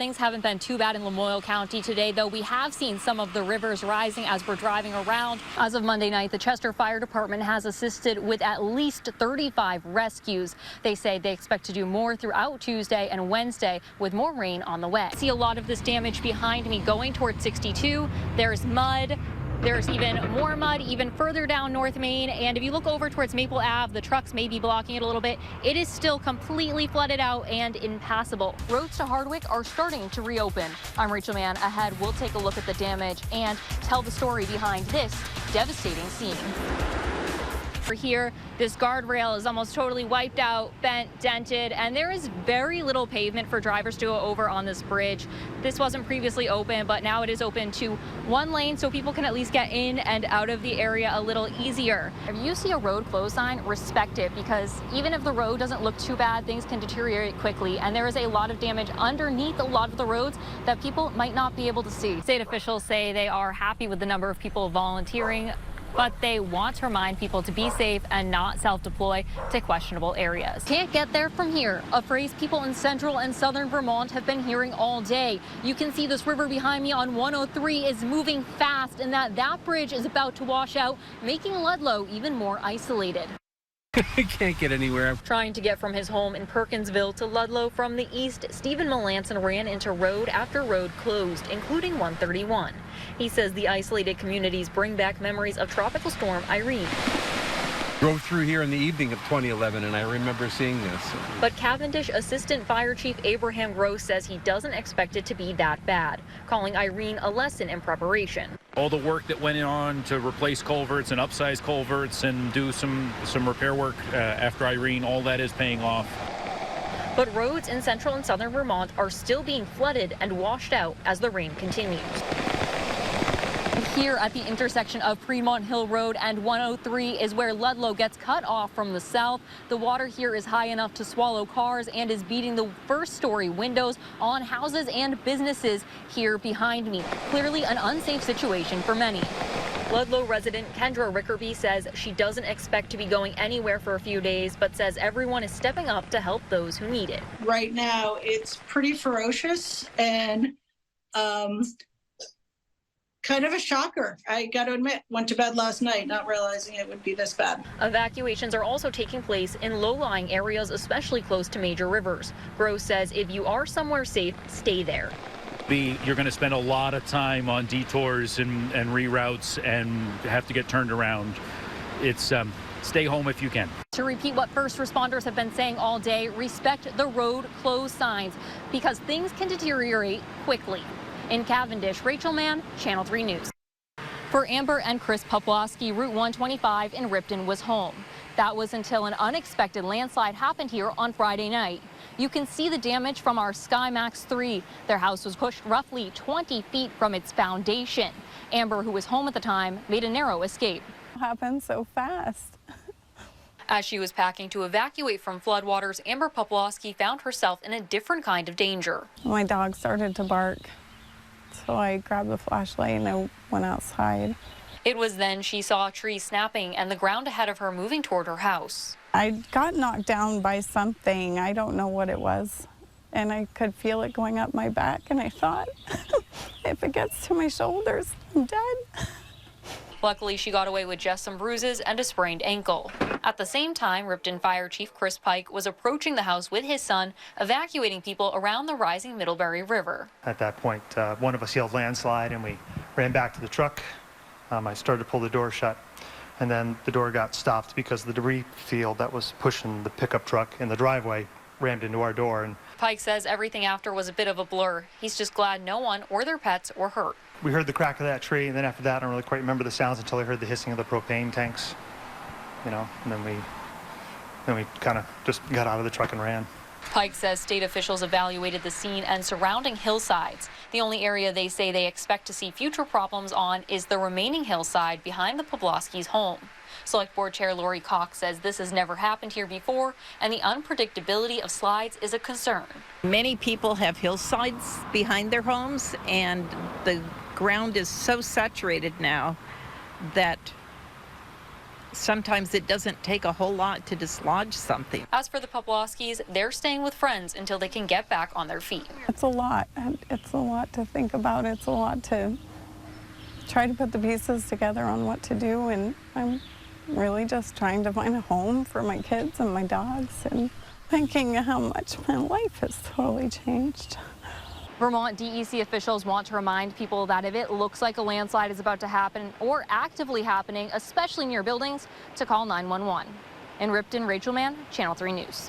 things haven't been too bad in Lamoille County today, though we have seen some of the rivers rising as we're driving around. As of Monday night, the Chester Fire Department has assisted with at least 35 rescues. They say they expect to do more throughout Tuesday and Wednesday with more rain on the way. See a lot of this damage behind me going towards 62. There's mud. There's even more mud even further down North Main, and if you look over towards Maple Ave, the trucks may be blocking it a little bit. It is still completely flooded out and impassable. Roads to Hardwick are starting to reopen. I'm Rachel Mann. Ahead, we'll take a look at the damage and tell the story behind this devastating scene. Here, this guardrail is almost totally wiped out, bent, dented, and there is very little pavement for drivers to go over on this bridge. This wasn't previously open, but now it is open to one lane so people can at least get in and out of the area a little easier. If you see a road closed sign, respect it, because even if the road doesn't look too bad, things can deteriorate quickly, and there is a lot of damage underneath a lot of the roads that people might not be able to see. State officials say they are happy with the number of people volunteering, but they want to remind people to be safe and not self-deploy to questionable areas. Can't get there from here, a phrase people in central and southern Vermont have been hearing all day. You can see this river behind me on 103 is moving fast, and that bridge is about to wash out, making Ludlow even more isolated. I can't get anywhere. Trying to get from his home in Perkinsville to Ludlow from the east, Stephen Melanson ran into road after road closed, including 131. He says the isolated communities bring back memories of Tropical Storm Irene. Drove through here in the evening of 2011, and I remember seeing this. But Cavendish Assistant Fire Chief Abraham Gross says he doesn't expect it to be that bad, calling Irene a lesson in preparation. All the work that went on to replace culverts and upsize culverts and do some repair work after Irene, all that is paying off. But roads in central and southern Vermont are still being flooded and washed out as the rain continues. Here at the intersection of Fremont Hill Road and 103 is where Ludlow gets cut off from the south. The water here is high enough to swallow cars and is beating the first-story windows on houses and businesses here behind me. Clearly an unsafe situation for many. Ludlow resident Kendra Rickerby says she doesn't expect to be going anywhere for a few days, but says everyone is stepping up to help those who need it. Right now, it's pretty ferocious and kind of a shocker. I got to admit, went to bed last night not realizing it would be this bad. Evacuations are also taking place in low-lying areas, especially close to major rivers. Gross says if you are somewhere safe, stay there. You're going to spend a lot of time on detours and reroutes and have to get turned around. It's stay home if you can. To repeat what first responders have been saying all day, respect the road closed signs because things can deteriorate quickly. In Cavendish, Rachel Mann, Channel 3 News. For Amber and Chris Popławski, Route 125 in Ripton was home. That was until an unexpected landslide happened here on Friday night. You can see the damage from our SkyMax 3. Their house was pushed roughly 20 feet from its foundation. Amber, who was home at the time, made a narrow escape. It happened so fast. As she was packing to evacuate from floodwaters, Amber Popławski found herself in a different kind of danger. My dog started to bark, so I grabbed the flashlight and I went outside. It was then she saw a tree snapping and the ground ahead of her moving toward her house. I got knocked down by something. I don't know what it was. And I could feel it going up my back, and I thought, if it gets to my shoulders, I'm dead. Luckily, she got away with just some bruises and a sprained ankle. At the same time, Ripton Fire Chief Chris Pike was approaching the house with his son, evacuating people around the rising Middlebury River. At that point, one of us yelled landslide, and we ran back to the truck. I started to pull the door shut, and then the door got stopped because the debris field that was pushing the pickup truck in the driveway rammed into our door. And Pike says everything after was a bit of a blur. He's just glad no one or their pets were hurt. we heard the crack of that tree, and then after that, I don't really quite remember the sounds until I heard the hissing of the propane tanks, you know, and then we kind of just got out of the truck and ran. Pike says state officials evaluated the scene and surrounding hillsides. The only area they say they expect to see future problems on is the remaining hillside behind the Popławskis' home. Select Board Chair Lori Cox says this has never happened here before, and the unpredictability of slides is a concern. Many people have hillsides behind their homes, and the ground is so saturated now that sometimes it doesn't take a whole lot to dislodge something. As for the Poplawskis, they're staying with friends until they can get back on their feet. It's a lot. It's a lot to think about. It's a lot to try to put the pieces together on what to do, and I'm really just trying to find a home for my kids and my dogs, and thinking how much my life has totally changed. Vermont DEC officials want to remind people that if it looks like a landslide is about to happen or actively happening, especially near buildings, to call 911. In Ripton, Rachel Mann, Channel 3 News.